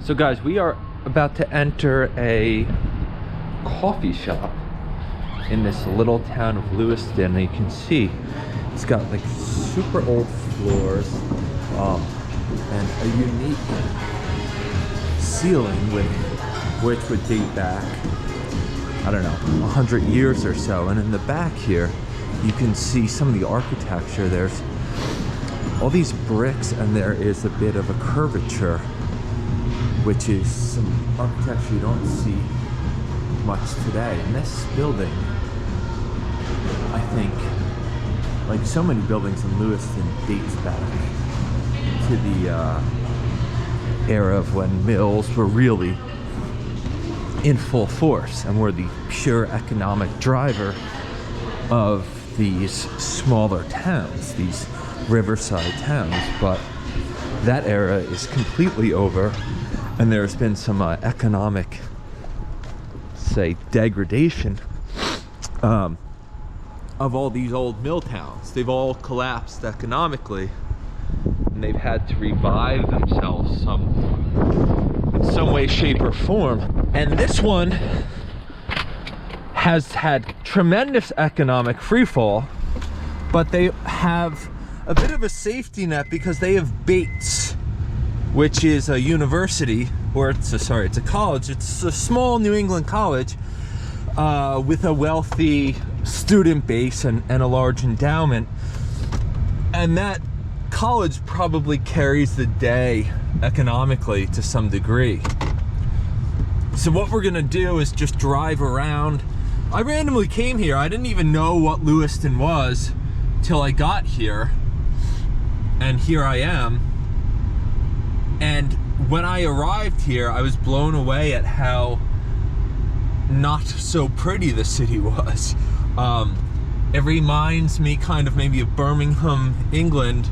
So guys, we are about to enter a coffee shop in this little town of Lewiston, and you can see it's got like super old floors and a unique ceiling which would date back, I don't know, 100 years or so. And in the back here you can see some of the architecture. There's all these bricks and there is a bit of a curvature, which is some architecture you don't see much today. And this building, I think, like so many buildings in Lewiston, dates back to the era of when mills were really in full force and were the pure economic driver of these smaller towns, these riverside towns. But that era is completely over, and there's been some economic, say, degradation of all these old mill towns. They've all collapsed economically, and they've had to revive themselves in some way, shape, or form. And this one has had tremendous economic freefall, but they have a bit of a safety net because they have Bates, which is a university, or it's a college. It's a small New England college with a wealthy student base and a large endowment. And that college probably carries the day economically to some degree. So what we're gonna do is just drive around. I randomly came here. I didn't even know what Lewiston was till I got here. And here I am. And when I arrived here, I was blown away at how not so pretty the city was. It reminds me kind of maybe of Birmingham, England,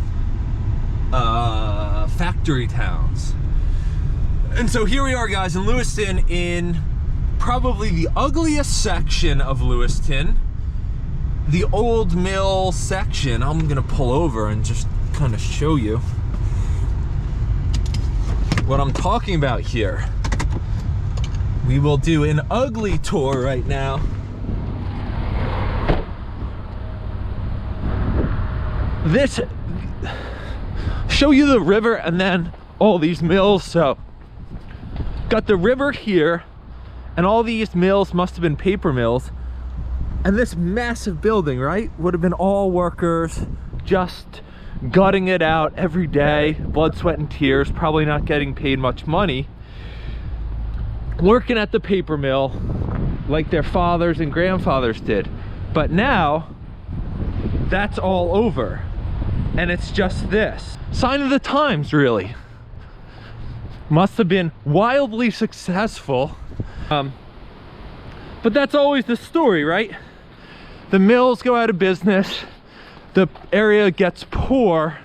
factory towns. And so here we are, guys, in Lewiston, in probably the ugliest section of Lewiston, the old mill section. I'm gonna pull over and just kind of show you what I'm talking about here. We will do an ugly tour right now. This show you the river and then all these mills. So got the river here, and all these mills must have been paper mills. And this massive building, right, would have been all workers just gutting it out every day, blood, sweat, and tears, probably not getting paid much money, working at the paper mill like their fathers and grandfathers did. But now that's all over, and it's just this. Sign of the times, really. Must have been wildly successful. But that's always the story, right? The mills go out of business, the area gets poor,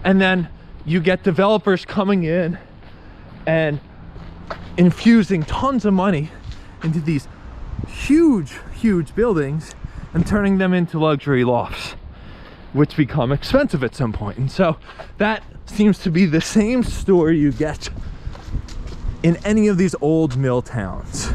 and then you get developers coming in and infusing tons of money into these huge buildings and turning them into luxury lofts, which become expensive at some point. And so that seems to be the same story you get in any of these old mill towns.